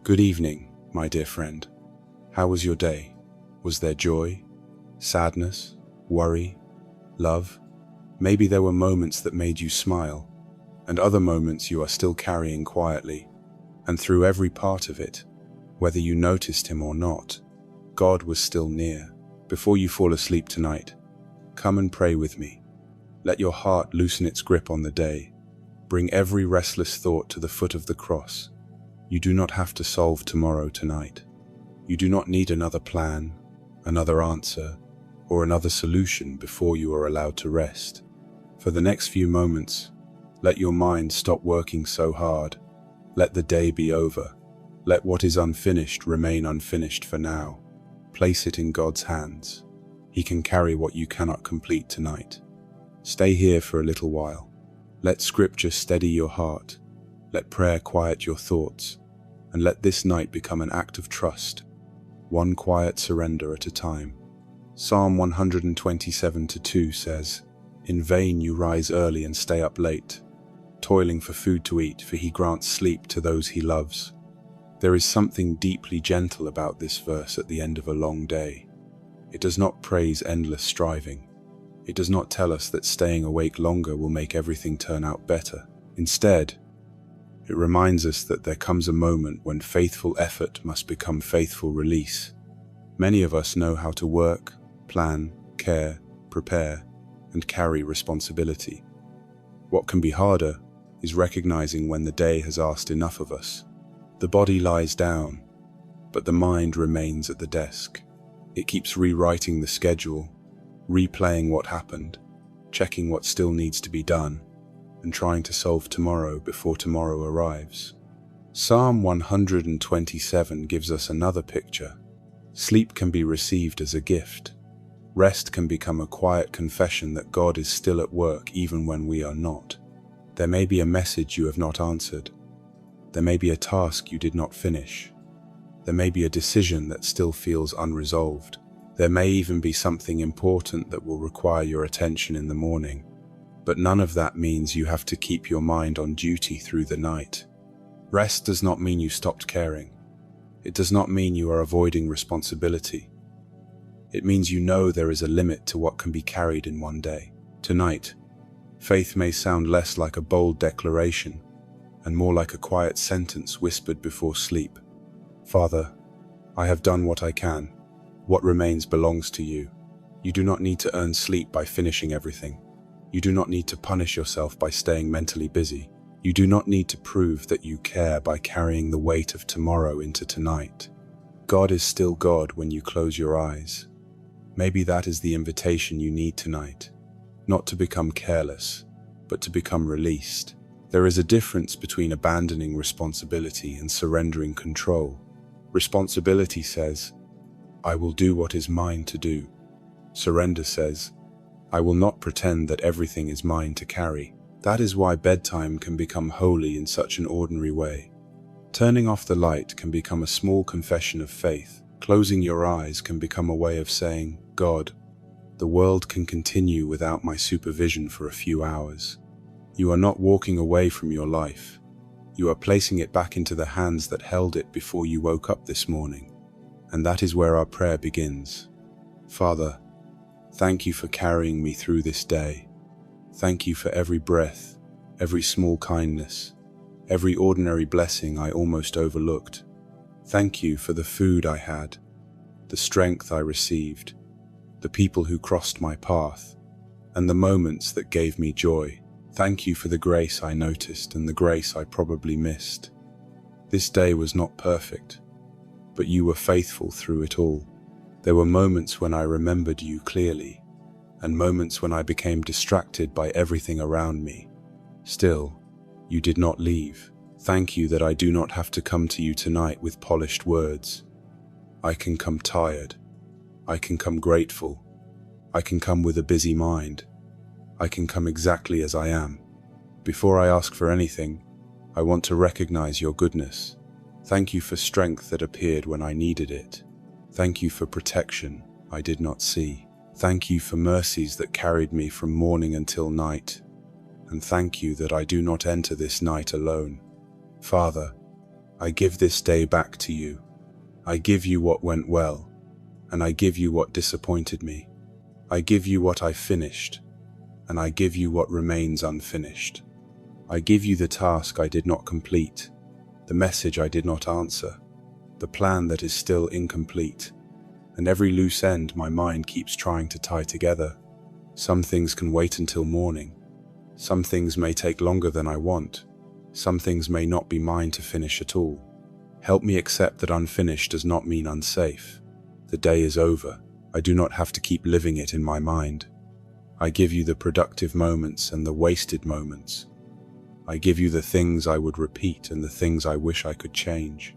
Good evening, my dear friend. How was your day? Was there joy, sadness, worry, love? Maybe there were moments that made you smile, and other moments you are still carrying quietly. And through every part of it, whether you noticed him or not, God was still near. Before you fall asleep tonight, come and pray with me. Let your heart loosen its grip on the day. Bring every restless thought to the foot of the cross. You do not have to solve tomorrow tonight. You do not need another plan, another answer, or another solution before you are allowed to rest. For the next few moments, let your mind stop working so hard. Let the day be over. Let what is unfinished remain unfinished for now. Place it in God's hands. He can carry what you cannot complete tonight. Stay here for a little while. Let Scripture steady your heart. Let prayer quiet your thoughts. And let this night become an act of trust, one quiet surrender at a time. Psalm 127:2 says, "In vain you rise early and stay up late, toiling for food to eat, for he grants sleep to those he loves." There is something deeply gentle about this verse at the end of a long day. It does not praise endless striving. It does not tell us that staying awake longer will make everything turn out better. Instead, it reminds us that there comes a moment when faithful effort must become faithful release. Many of us know how to work, plan, care, prepare, and carry responsibility. What can be harder is recognizing when the day has asked enough of us. The body lies down, but the mind remains at the desk. It keeps rewriting the schedule, replaying what happened, checking what still needs to be done, and trying to solve tomorrow before tomorrow arrives. Psalm 127 gives us another picture. Sleep can be received as a gift. Rest can become a quiet confession that God is still at work even when we are not. There may be a message you have not answered. There may be a task you did not finish. There may be a decision that still feels unresolved. There may even be something important that will require your attention in the morning. But none of that means you have to keep your mind on duty through the night. Rest does not mean you stopped caring. It does not mean you are avoiding responsibility. It means you know there is a limit to what can be carried in one day. Tonight, faith may sound less like a bold declaration and more like a quiet sentence whispered before sleep. Father, I have done what I can. What remains belongs to you. You do not need to earn sleep by finishing everything. You do not need to punish yourself by staying mentally busy. You do not need to prove that you care by carrying the weight of tomorrow into tonight. God is still God when you close your eyes. Maybe that is the invitation you need tonight. Not to become careless, but to become released. There is a difference between abandoning responsibility and surrendering control. Responsibility says, I will do what is mine to do. Surrender says, I will not pretend that everything is mine to carry. That is why bedtime can become holy in such an ordinary way. Turning off the light can become a small confession of faith. Closing your eyes can become a way of saying, God, the world can continue without my supervision for a few hours. You are not walking away from your life. You are placing it back into the hands that held it before you woke up this morning. And that is where our prayer begins. Father, thank you for carrying me through this day. Thank you for every breath, every small kindness, every ordinary blessing I almost overlooked. Thank you for the food I had, the strength I received, the people who crossed my path, and the moments that gave me joy. Thank you for the grace I noticed and the grace I probably missed. This day was not perfect, but you were faithful through it all. There were moments when I remembered you clearly, and moments when I became distracted by everything around me. Still, you did not leave. Thank you that I do not have to come to you tonight with polished words. I can come tired. I can come grateful. I can come with a busy mind. I can come exactly as I am. Before I ask for anything, I want to recognize your goodness. Thank you for strength that appeared when I needed it. Thank you for protection I did not see. Thank you for mercies that carried me from morning until night. And thank you that I do not enter this night alone. Father, I give this day back to you. I give you what went well, and I give you what disappointed me. I give you what I finished, and I give you what remains unfinished. I give you the task I did not complete, the message I did not answer, the plan that is still incomplete, and every loose end my mind keeps trying to tie together. Some things can wait until morning. Some things may take longer than I want. Some things may not be mine to finish at all. Help me accept that unfinished does not mean unsafe. The day is over. I do not have to keep living it in my mind. I give you the productive moments and the wasted moments. I give you the things I would repeat and the things I wish I could change.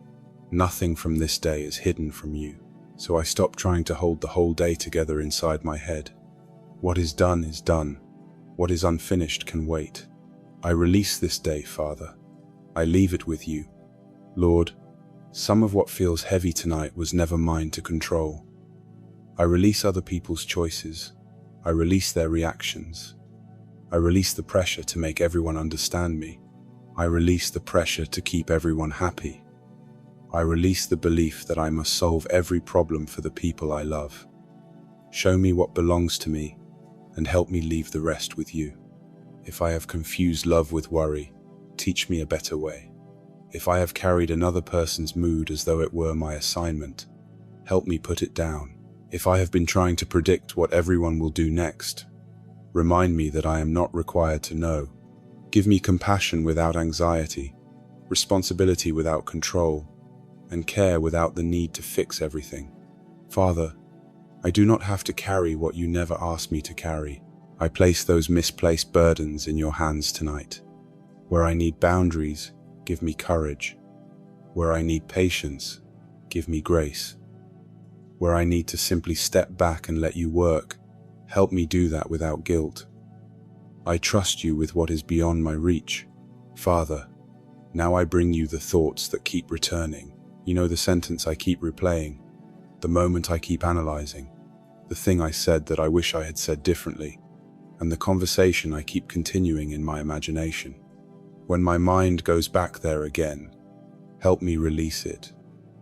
Nothing from this day is hidden from you, so I stop trying to hold the whole day together inside my head. What is done is done. What is unfinished can wait. I release this day, Father. I leave it with you. Lord, some of what feels heavy tonight was never mine to control. I release other people's choices. I release their reactions. I release the pressure to make everyone understand me. I release the pressure to keep everyone happy. I release the belief that I must solve every problem for the people I love. Show me what belongs to me and help me leave the rest with you. If I have confused love with worry, teach me a better way. If I have carried another person's mood as though it were my assignment, help me put it down. If I have been trying to predict what everyone will do next, remind me that I am not required to know. Give me compassion without anxiety, responsibility without control, and care without the need to fix everything. Father, I do not have to carry what you never asked me to carry. I place those misplaced burdens in your hands tonight. Where I need boundaries, give me courage. Where I need patience, give me grace. Where I need to simply step back and let you work, help me do that without guilt. I trust you with what is beyond my reach. Father, now I bring you the thoughts that keep returning. You know, the sentence I keep replaying, the moment I keep analyzing, the thing I said that I wish I had said differently, and the conversation I keep continuing in my imagination. When my mind goes back there again, help me release it.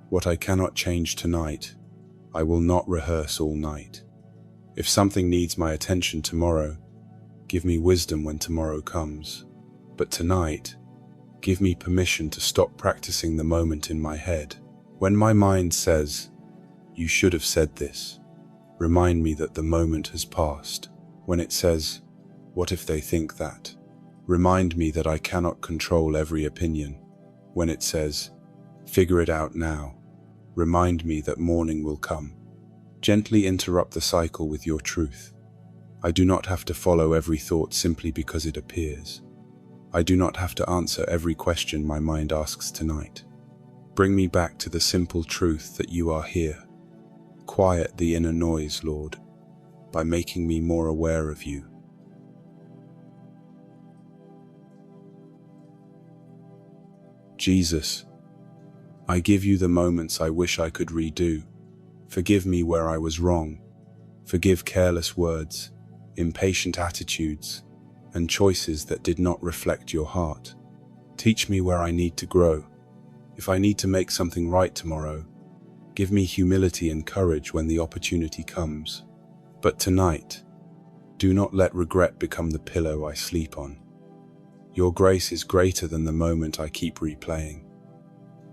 What I cannot change tonight, I will not rehearse all night. If something needs my attention tomorrow, give me wisdom when tomorrow comes. But tonight, give me permission to stop practicing the moment in my head. When my mind says, "You should have said this," remind me that the moment has passed. When it says, "What if they think that?" remind me that I cannot control every opinion. When it says, "Figure it out now," remind me that morning will come. Gently interrupt the cycle with your truth. I do not have to follow every thought simply because it appears. I do not have to answer every question my mind asks tonight. Bring me back to the simple truth that you are here. Quiet the inner noise, Lord, by making me more aware of you. Jesus, I give you the moments I wish I could redo. Forgive me where I was wrong. Forgive careless words, impatient attitudes, and choices that did not reflect your heart. Teach me where I need to grow. If I need to make something right tomorrow, give me humility and courage when the opportunity comes. But tonight, do not let regret become the pillow I sleep on. Your grace is greater than the moment I keep replaying.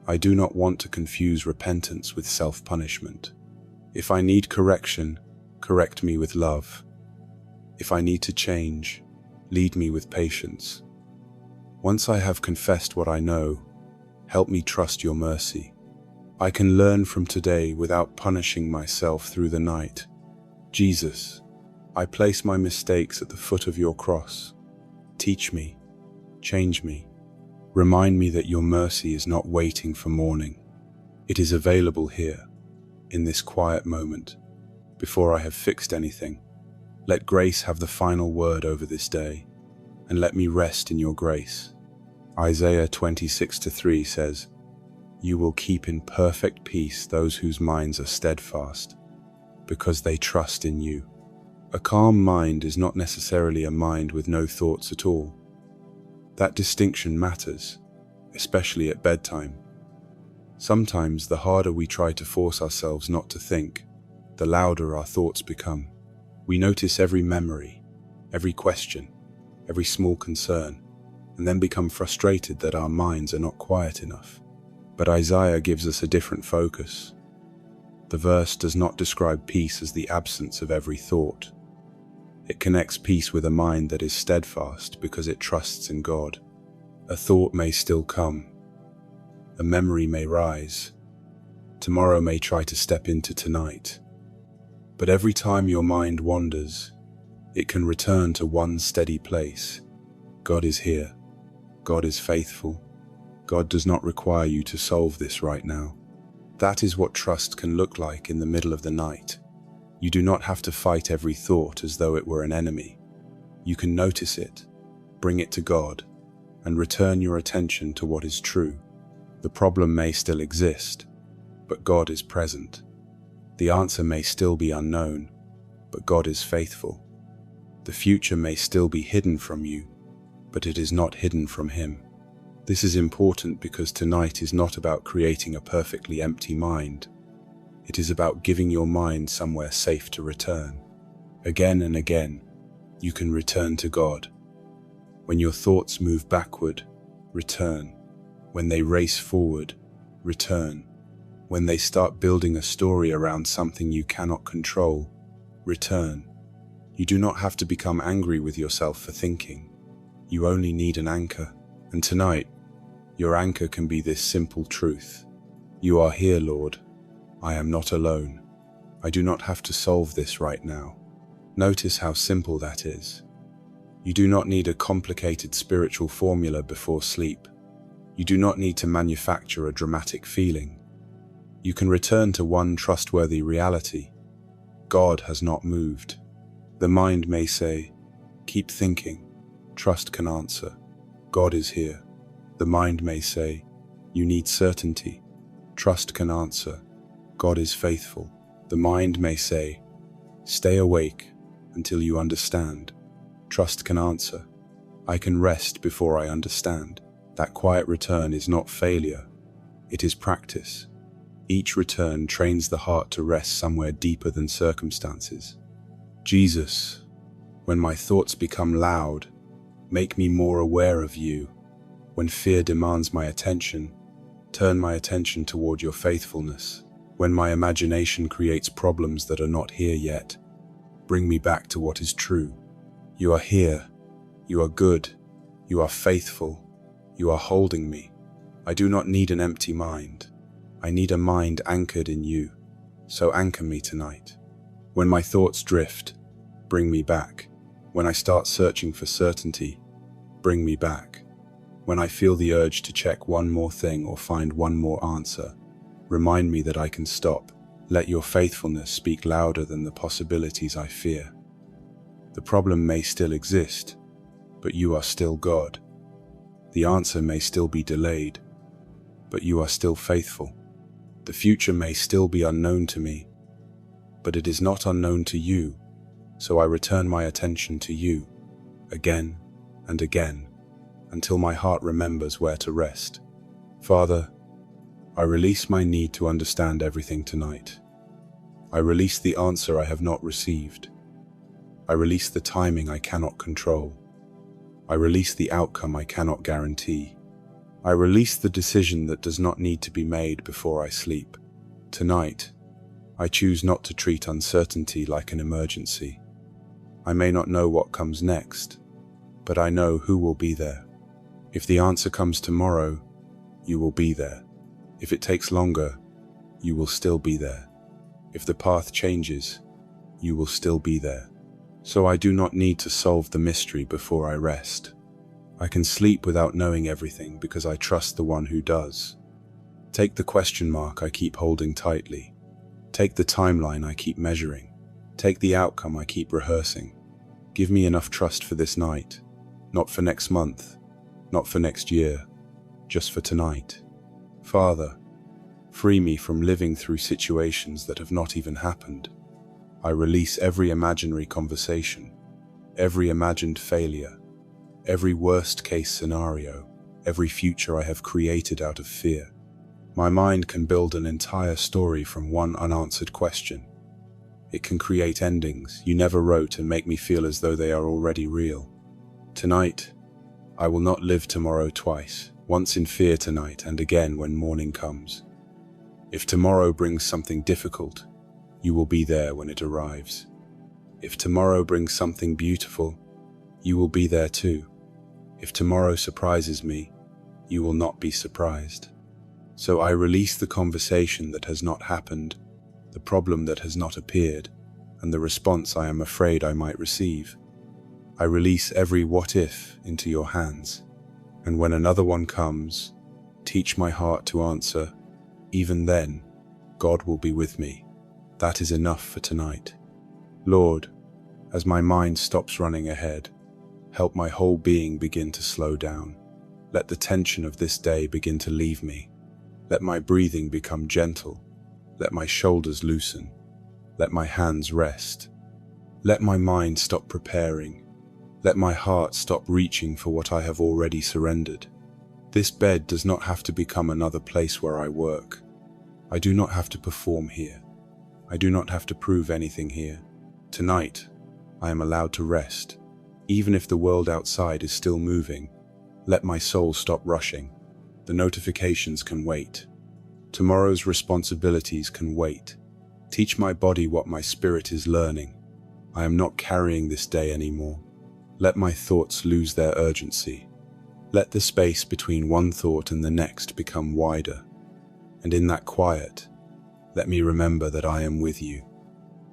I do not want to confuse repentance with self-punishment. If I need correction, correct me with love. If I need to change, lead me with patience. Once I have confessed what I know, help me trust your mercy. I can learn from today without punishing myself through the night. Jesus, I place my mistakes at the foot of your cross. Teach me, change me. Remind me that your mercy is not waiting for morning. It is available here, in this quiet moment, before I have fixed anything. Let grace have the final word over this day, and let me rest in your grace. Isaiah 26:3 says, "You will keep in perfect peace those whose minds are steadfast, because they trust in you." A calm mind is not necessarily a mind with no thoughts at all. That distinction matters, especially at bedtime. Sometimes the harder we try to force ourselves not to think, the louder our thoughts become. We notice every memory, every question, every small concern, and then become frustrated that our minds are not quiet enough. But Isaiah gives us a different focus. The verse does not describe peace as the absence of every thought. It connects peace with a mind that is steadfast because it trusts in God. A thought may still come. A memory may rise. Tomorrow may try to step into tonight. But every time your mind wanders, it can return to one steady place. God is here. God is faithful. God does not require you to solve this right now. That is what trust can look like in the middle of the night. You do not have to fight every thought as though it were an enemy. You can notice it, bring it to God, and return your attention to what is true. The problem may still exist, but God is present. The answer may still be unknown, but God is faithful. The future may still be hidden from you, but it is not hidden from Him. This is important because tonight is not about creating a perfectly empty mind. It is about giving your mind somewhere safe to return. Again and again, you can return to God. When your thoughts move backward, return. When they race forward, return. When they start building a story around something you cannot control, return. You do not have to become angry with yourself for thinking. You only need an anchor. And tonight, your anchor can be this simple truth. You are here, Lord. I am not alone. I do not have to solve this right now. Notice how simple that is. You do not need a complicated spiritual formula before sleep. You do not need to manufacture a dramatic feeling. You can return to one trustworthy reality. God has not moved. The mind may say, keep thinking. Trust can answer. God is here. The mind may say, you need certainty. Trust can answer. God is faithful. The mind may say, stay awake until you understand. Trust can answer. I can rest before I understand. That quiet return is not failure. It is practice. Each return trains the heart to rest somewhere deeper than circumstances. Jesus, when my thoughts become loud, make me more aware of you. When fear demands my attention, turn my attention toward your faithfulness. When my imagination creates problems that are not here yet, bring me back to what is true. You are here. You are good. You are faithful. You are holding me. I do not need an empty mind. I need a mind anchored in you. So anchor me tonight. When my thoughts drift, bring me back. When I start searching for certainty, bring me back. When I feel the urge to check one more thing or find one more answer, remind me that I can stop. Let your faithfulness speak louder than the possibilities I fear. The problem may still exist, but you are still God. The answer may still be delayed, but you are still faithful. The future may still be unknown to me, but it is not unknown to you, so I return my attention to you, again and again, until my heart remembers where to rest. Father, I release my need to understand everything tonight. I release the answer I have not received. I release the timing I cannot control. I release the outcome I cannot guarantee. I release the decision that does not need to be made before I sleep. Tonight, I choose not to treat uncertainty like an emergency. I may not know what comes next, but I know who will be there. If the answer comes tomorrow, you will be there. If it takes longer, you will still be there. If the path changes, you will still be there. So I do not need to solve the mystery before I rest. I can sleep without knowing everything because I trust the one who does. Take the question mark I keep holding tightly. Take the timeline I keep measuring. Take the outcome I keep rehearsing. Give me enough trust for this night, not for next month, not for next year, just for tonight. Father, free me from living through situations that have not even happened. I release every imaginary conversation, every imagined failure, every worst-case scenario, every future I have created out of fear. My mind can build an entire story from one unanswered question. It can create endings you never wrote and make me feel as though they are already real. Tonight, I will not live tomorrow twice, once in fear tonight and again when morning comes. If tomorrow brings something difficult, you will be there when it arrives. If tomorrow brings something beautiful, you will be there too. If tomorrow surprises me, you will not be surprised. So I release the conversation that has not happened, the problem that has not appeared, and the response I am afraid I might receive. I release every what if into your hands, and when another one comes, teach my heart to answer, even then, God will be with me. That is enough for tonight. Lord, as my mind stops running ahead, help my whole being begin to slow down. Let the tension of this day begin to leave me. Let my breathing become gentle. Let my shoulders loosen. Let my hands rest. Let my mind stop preparing. Let my heart stop reaching for what I have already surrendered. This bed does not have to become another place where I work. I do not have to perform here. I do not have to prove anything here. Tonight, I am allowed to rest. Even if the world outside is still moving, let my soul stop rushing. The notifications can wait. Tomorrow's responsibilities can wait. Teach my body what my spirit is learning. I am not carrying this day anymore. Let my thoughts lose their urgency. Let the space between one thought and the next become wider. And in that quiet, let me remember that I am with you.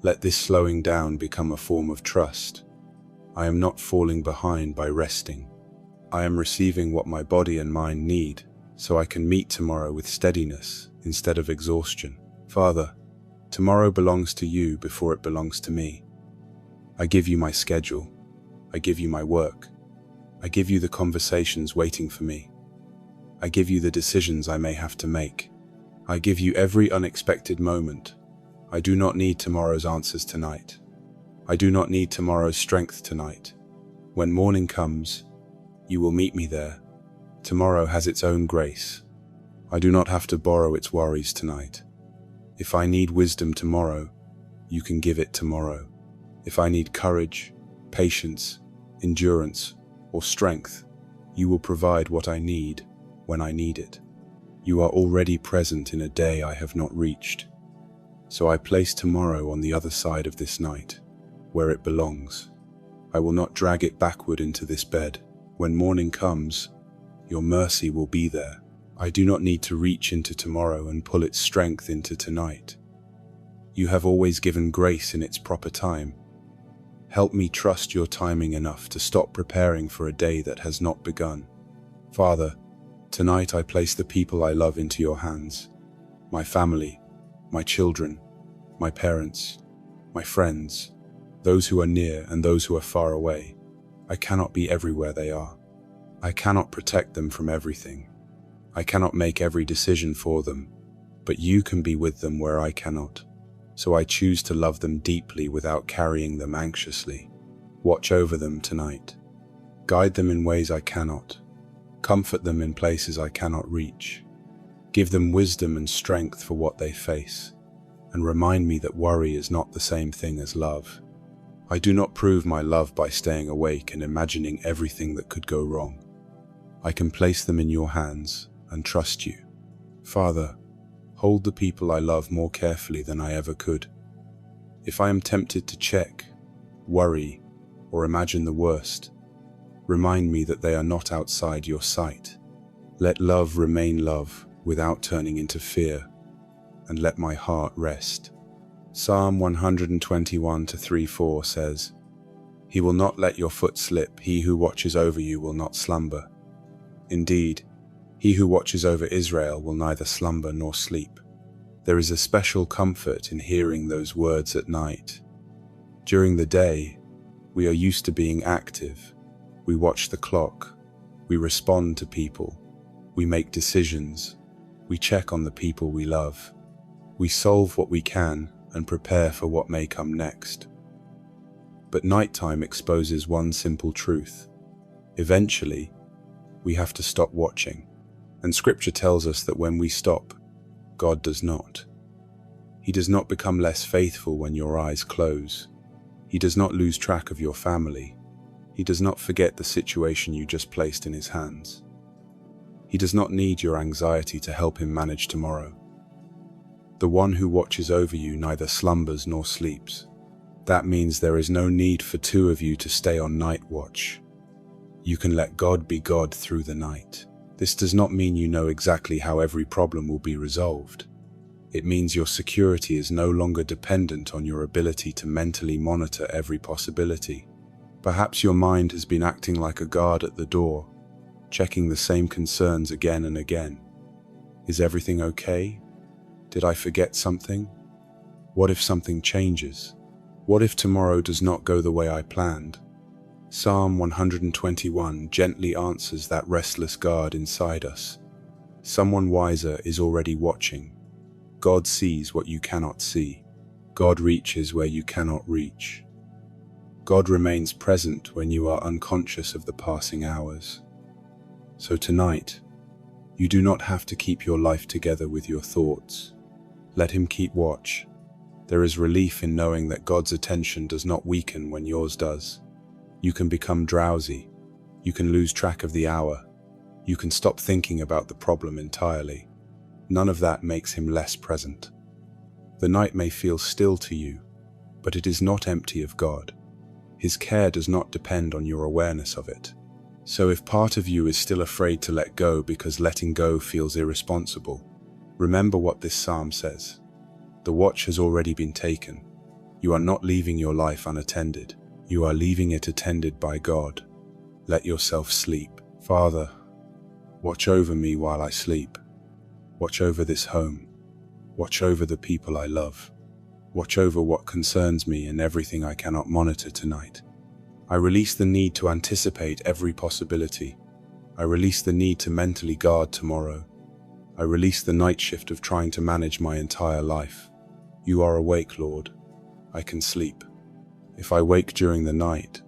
Let this slowing down become a form of trust. I am not falling behind by resting. I am receiving what my body and mind need, so I can meet tomorrow with steadiness instead of exhaustion. Father, tomorrow belongs to you before it belongs to me. I give you my schedule. I give you my work. I give you the conversations waiting for me. I give you the decisions I may have to make. I give you every unexpected moment. I do not need tomorrow's answers tonight. I do not need tomorrow's strength tonight. When morning comes, you will meet me there. Tomorrow has its own grace. I do not have to borrow its worries tonight. If I need wisdom tomorrow, you can give it tomorrow. If I need courage, patience, endurance, or strength, you will provide what I need when I need it. You are already present in a day I have not reached. So I place tomorrow on the other side of this night, where it belongs. I will not drag it backward into this bed. When morning comes, your mercy will be there. I do not need to reach into tomorrow and pull its strength into tonight. You have always given grace in its proper time. Help me trust your timing enough to stop preparing for a day that has not begun. Father, tonight I place the people I love into your hands. My family, my children, my parents, my friends, those who are near and those who are far away. I cannot be everywhere they are. I cannot protect them from everything. I cannot make every decision for them, but you can be with them where I cannot. So I choose to love them deeply without carrying them anxiously. Watch over them tonight. Guide them in ways I cannot. Comfort them in places I cannot reach. Give them wisdom and strength for what they face, and remind me that worry is not the same thing as love. I do not prove my love by staying awake and imagining everything that could go wrong. I can place them in your hands and trust you. Father, hold the people I love more carefully than I ever could. If I am tempted to check, worry, or imagine the worst, remind me that they are not outside your sight. Let love remain love without turning into fear, and let my heart rest. Psalm 121:3-4 says, He will not let your foot slip. He who watches over you will not slumber. Indeed, he who watches over Israel will neither slumber nor sleep. There is a special comfort in hearing those words at night. During the day, we are used to being active. We watch the clock. We respond to people. We make decisions. We check on the people we love. We solve what we can and prepare for what may come next. But nighttime exposes one simple truth. Eventually, we have to stop watching. And Scripture tells us that when we stop, God does not. He does not become less faithful when your eyes close. He does not lose track of your family. He does not forget the situation you just placed in his hands. He does not need your anxiety to help him manage tomorrow. The one who watches over you neither slumbers nor sleeps. That means there is no need for two of you to stay on night watch. You can let God be God through the night. This does not mean you know exactly how every problem will be resolved. It means your security is no longer dependent on your ability to mentally monitor every possibility. Perhaps your mind has been acting like a guard at the door, checking the same concerns again and again. Is everything okay? Did I forget something? What if something changes? What if tomorrow does not go the way I planned? Psalm 121 gently answers that restless guard inside us. Someone wiser is already watching. God sees what you cannot see. God reaches where you cannot reach. God remains present when you are unconscious of the passing hours. So tonight, you do not have to keep your life together with your thoughts. Let him keep watch. There is relief in knowing that God's attention does not weaken when yours does. You can become drowsy. You can lose track of the hour. You can stop thinking about the problem entirely. None of that makes him less present. The night may feel still to you, but it is not empty of God. His care does not depend on your awareness of it. So if part of you is still afraid to let go because letting go feels irresponsible, remember what this psalm says. The watch has already been taken. You are not leaving your life unattended. You are leaving it attended by God. Let yourself sleep. Father, watch over me while I sleep. Watch over this home. Watch over the people I love. Watch over what concerns me and everything I cannot monitor tonight. I release the need to anticipate every possibility. I release the need to mentally guard tomorrow. I release the night shift of trying to manage my entire life. You are awake, Lord. I can sleep. If I wake during the night,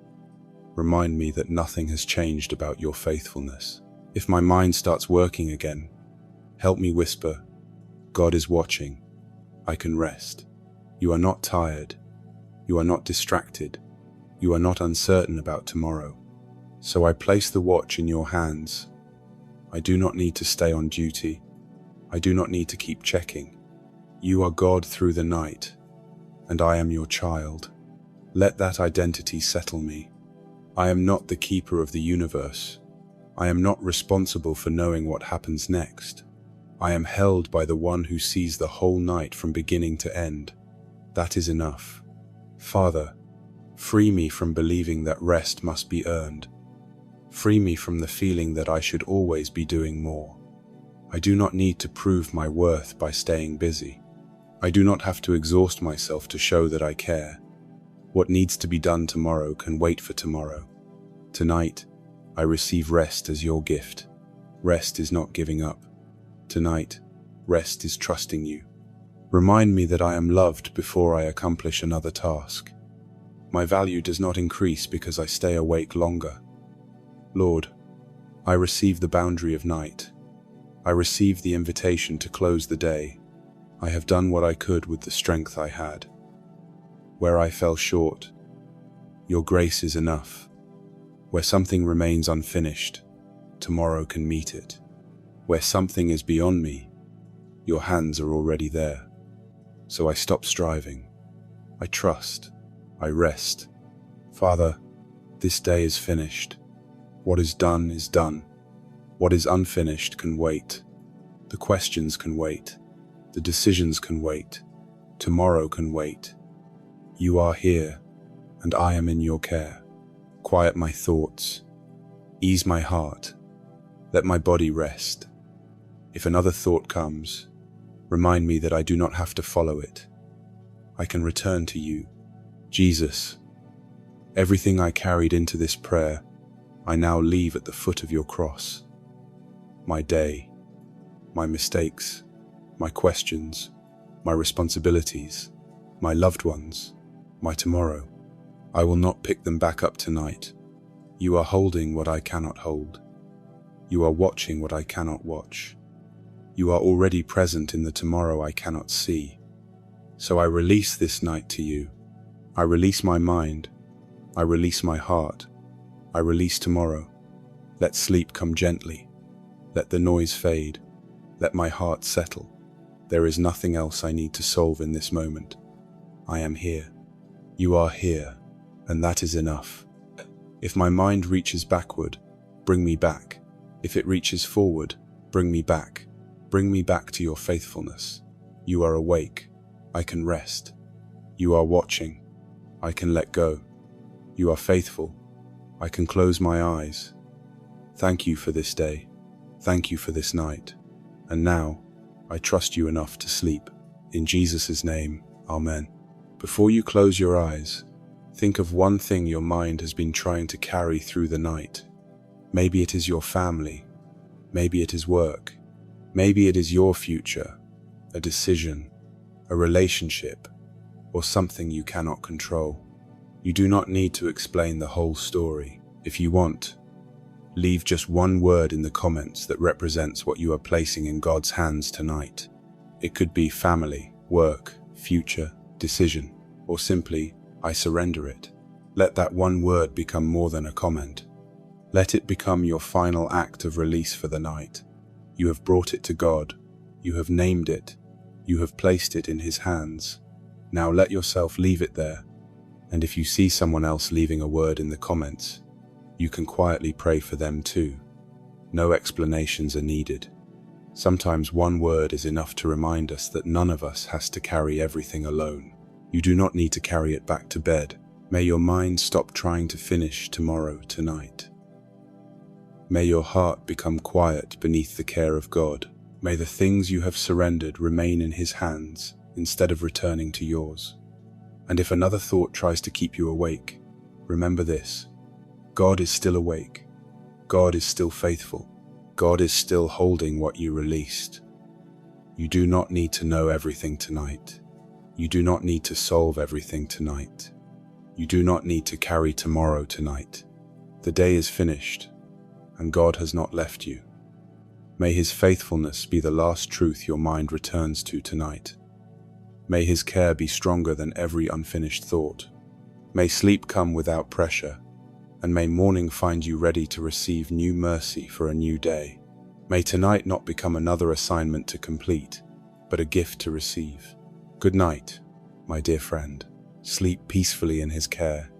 remind me that nothing has changed about your faithfulness. If my mind starts working again, help me whisper, God is watching. I can rest. You are not tired. You are not distracted. You are not uncertain about tomorrow. So I place the watch in your hands. I do not need to stay on duty. I do not need to keep checking. You are God through the night, and I am your child. Let that identity settle me. I am not the keeper of the universe. I am not responsible for knowing what happens next. I am held by the one who sees the whole night from beginning to end. That is enough. Father, free me from believing that rest must be earned. Free me from the feeling that I should always be doing more. I do not need to prove my worth by staying busy. I do not have to exhaust myself to show that I care. What needs to be done tomorrow can wait for tomorrow. Tonight, I receive rest as your gift. Rest is not giving up. Tonight, rest is trusting you. Remind me that I am loved before I accomplish another task. My value does not increase because I stay awake longer. Lord, I receive the boundary of night. I receive the invitation to close the day. I have done what I could with the strength I had. Where I fell short, your grace is enough. Where something remains unfinished, tomorrow can meet it. Where something is beyond me, your hands are already there. So I stop striving. I trust. I rest. Father, this day is finished. What is done is done. What is unfinished can wait. The questions can wait. The decisions can wait. Tomorrow can wait. You are here, and I am in your care. Quiet my thoughts. Ease my heart. Let my body rest. If another thought comes, remind me that I do not have to follow it. I can return to you. Jesus, everything I carried into this prayer, I now leave at the foot of your cross. My day, my mistakes, my questions, my responsibilities, my loved ones, my tomorrow. I will not pick them back up tonight. You are holding what I cannot hold. You are watching what I cannot watch. You are already present in the tomorrow I cannot see. So I release this night to you. I release my mind. I release my heart. I release tomorrow. Let sleep come gently. Let the noise fade. Let my heart settle. There is nothing else I need to solve in this moment. I am here. You are here, and that is enough. If my mind reaches backward, bring me back. If it reaches forward, bring me back. Bring me back to your faithfulness. You are awake. I can rest. You are watching. I can let go. You are faithful. I can close my eyes. Thank you for this day. Thank you for this night. And now, I trust you enough to sleep. In Jesus' name, Amen. Before you close your eyes, think of one thing your mind has been trying to carry through the night. Maybe it is your family. Maybe it is work. Maybe it is your future, a decision, a relationship, or something you cannot control. You do not need to explain the whole story. If you want, leave just one word in the comments that represents what you are placing in God's hands tonight. It could be family, work, future, decision, or simply, I surrender it. Let that one word become more than a comment. Let it become your final act of release for the night. You have brought it to God. You have named it. You have placed it in His hands. Now let yourself leave it there. And if you see someone else leaving a word in the comments, you can quietly pray for them too. No explanations are needed. Sometimes one word is enough to remind us that none of us has to carry everything alone. You do not need to carry it back to bed. May your mind stop trying to finish tomorrow tonight. May your heart become quiet beneath the care of God. May the things you have surrendered remain in His hands instead of returning to yours. And if another thought tries to keep you awake, remember this: God is still awake. God is still faithful. God is still holding what you released. You do not need to know everything tonight. You do not need to solve everything tonight. You do not need to carry tomorrow tonight. The day is finished, and God has not left you. May His faithfulness be the last truth your mind returns to tonight. May His care be stronger than every unfinished thought. May sleep come without pressure, and may morning find you ready to receive new mercy for a new day. May tonight not become another assignment to complete, but a gift to receive. Good night, my dear friend. Sleep peacefully in His care,